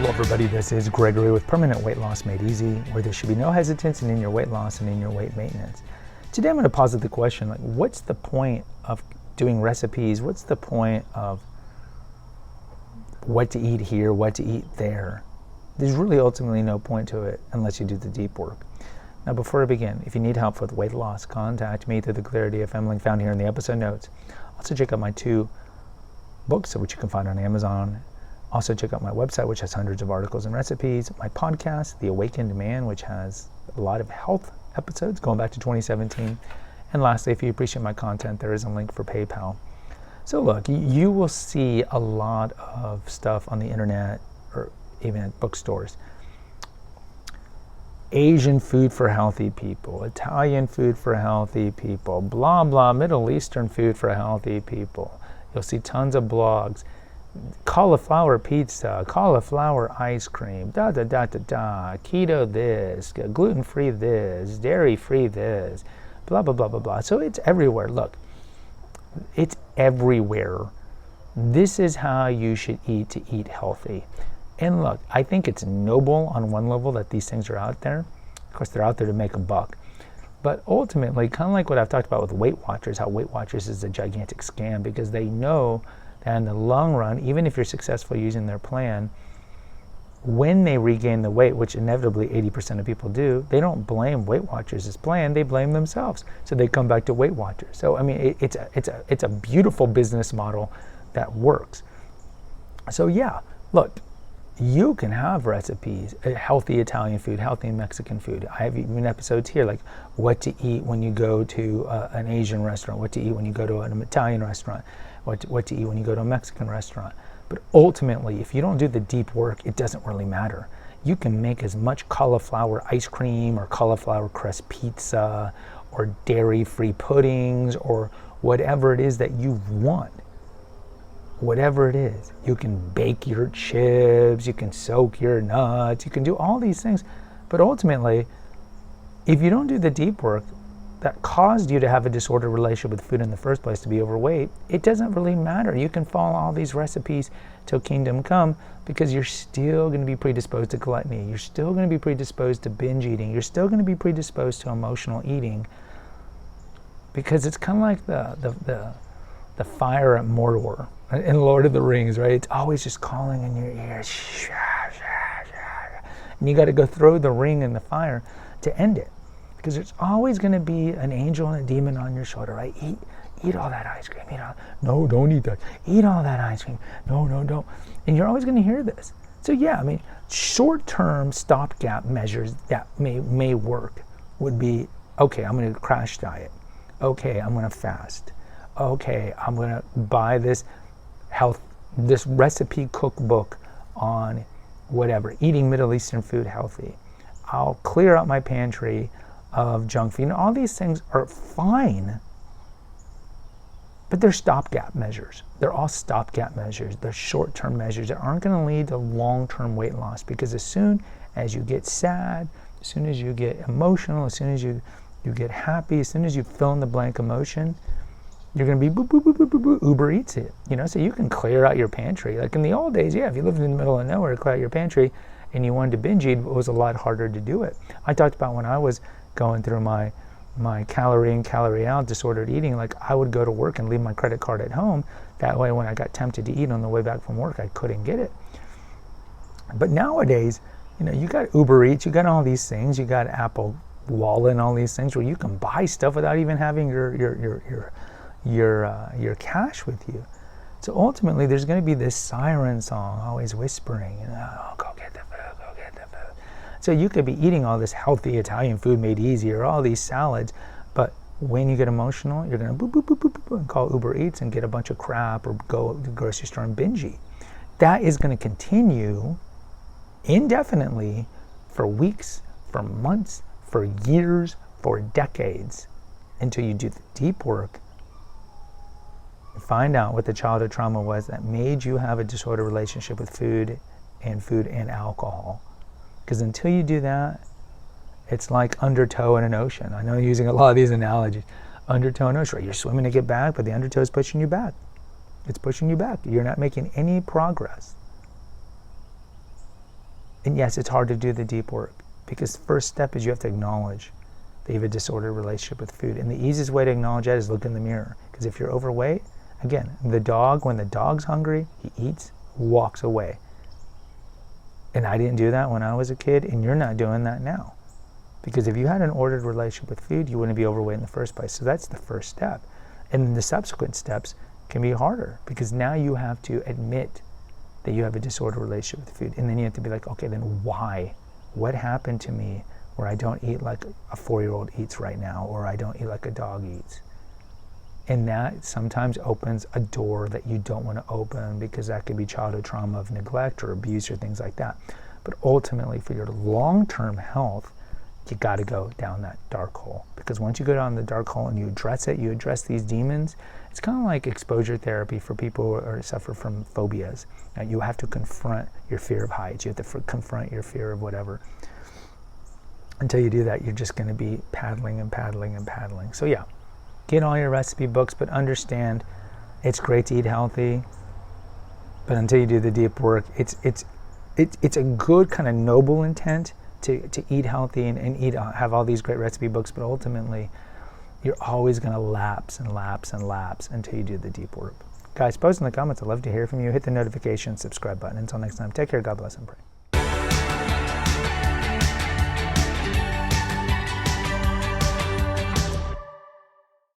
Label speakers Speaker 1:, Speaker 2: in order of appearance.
Speaker 1: Hello everybody, this is Gregory with Permanent Weight Loss Made Easy, where there should be no hesitance in your weight loss and in your weight maintenance. Today I'm going to posit the question, what's the point of doing recipes? What's the point of what to eat here, what to eat there? There's really ultimately no point to it unless you do the deep work. Now before I begin, if you need help with weight loss, contact me through the Clarity FM link found here in the episode notes. Also check out my 2 books, which you can find on Amazon. Also check out my website, which has hundreds of articles and recipes. My podcast, The Awakened Man, which has a lot of health episodes going back to 2017. And lastly, if you appreciate my content, there is a link for PayPal. So look, you will see a lot of stuff on the internet or even at bookstores. Asian food for healthy people, Italian food for healthy people, blah, blah, Middle Eastern food for healthy people. You'll see tons of blogs. Cauliflower pizza, cauliflower ice cream, keto this, gluten-free this, dairy-free this, blah, blah, blah, blah, blah. So it's everywhere. Look, it's everywhere. This is how you should eat to eat healthy. And look, I think it's noble on one level that these things are out there. Of course, they're out there to make a buck. But ultimately, kind of like what I've talked about with Weight Watchers, how Weight Watchers is a gigantic scam because they know that in the long run, even if you're successful using their plan, when they regain the weight, which inevitably 80% of people do, they don't blame Weight Watchers' plan, they blame themselves. So they come back to Weight Watchers. So I mean, it's a beautiful business model that works. So yeah, look, you can have recipes, healthy Italian food, healthy Mexican food. I have even episodes here like what to eat when you go to an Asian restaurant, what to eat when you go to an Italian restaurant, what to eat when you go to a Mexican restaurant. But ultimately, if you don't do the deep work, it doesn't really matter. You can make as much cauliflower ice cream or cauliflower crust pizza or dairy-free puddings or whatever it is that you want. Whatever it is, you can bake your chips, you can soak your nuts, you can do all these things. But ultimately, if you don't do the deep work that caused you to have a disordered relationship with food in the first place, to be overweight, it doesn't really matter. You can follow all these recipes till kingdom come because you're still going to be predisposed to gluttony. You're still going to be predisposed to binge eating. You're still going to be predisposed to emotional eating because it's kind of like the fire at Mordor in Lord of the Rings, right? It's always just calling in your ears. And you got to go throw the ring in the fire to end it. Because there's always going to be an angel and a demon on your shoulder, right? Eat all that ice cream. No, don't eat that. Eat all that ice cream. No, don't. And you're always going to hear this. So yeah, I mean, short-term stopgap measures that may work would be, okay, I'm going to crash diet. Okay, I'm going to fast. Okay, I'm going to buy this recipe cookbook on whatever, eating Middle Eastern food healthy. I'll clear out my pantry of junk food. All these things are fine, but they're stopgap measures. They're all stopgap measures. They're short-term measures that aren't going to lead to long-term weight loss because as soon as you get sad, as soon as you get emotional, as soon as you get happy, as soon as you fill in the blank emotion, you're going to be boop, boop, boop, boop, boop, boop, Uber Eats it. So you can clear out your pantry. Like in the old days, yeah, if you lived in the middle of nowhere, clear out your pantry and you wanted to binge eat, it was a lot harder to do it. I talked about when I was going through my calorie in, calorie out disordered eating, like I would go to work and leave my credit card at home. That way when I got tempted to eat on the way back from work, I couldn't get it. But nowadays, you got Uber Eats, you got all these things, you got Apple Wallet and all these things where you can buy stuff without even having your cash with you. So ultimately, there's going to be this siren song always whispering, go get the food, go get the food. So you could be eating all this healthy Italian food made easy or all these salads, but when you get emotional, you're going to boop, boop, boop, boop, boop, and call Uber Eats and get a bunch of crap or go to the grocery store and binge eat. That is going to continue indefinitely for weeks, for months, for years, for decades until you do the deep work and find out what the childhood trauma was that made you have a disordered relationship with food and alcohol. Because until you do that, it's like undertow in an ocean. I know I'm using a lot of these analogies. Undertow in an ocean, right? You're swimming to get back, but the undertow is pushing you back. It's pushing you back. You're not making any progress. And yes, it's hard to do the deep work, because first step is you have to acknowledge that you have a disordered relationship with food. And the easiest way to acknowledge that is look in the mirror. Because if you're overweight, again, when the dog's hungry, he eats, walks away. And I didn't do that when I was a kid, and you're not doing that now. Because if you had an ordered relationship with food, you wouldn't be overweight in the first place. So that's the first step. And then the subsequent steps can be harder, because now you have to admit that you have a disordered relationship with food. And then you have to be like, okay, then why? What happened to me where I don't eat like a 4-year-old eats right now, or I don't eat like a dog eats? And that sometimes opens a door that you don't want to open, because that could be childhood trauma of neglect or abuse or things like that. But ultimately, for your long-term health, you got to go down that dark hole. Because once you go down the dark hole and you address it, you address these demons, it's kind of like exposure therapy for people who suffer from phobias. You have to confront your fear of heights. You have to confront your fear of whatever. Until you do that, you're just going to be paddling and paddling and paddling. So yeah, get all your recipe books, but understand it's great to eat healthy. But until you do the deep work, it's a good kind of noble intent to eat healthy and have all these great recipe books, but ultimately you're always going to lapse and lapse and lapse until you do the deep work. Guys, post in the comments. I'd love to hear from you. Hit the notification, subscribe button. Until next time, take care, God bless, and pray.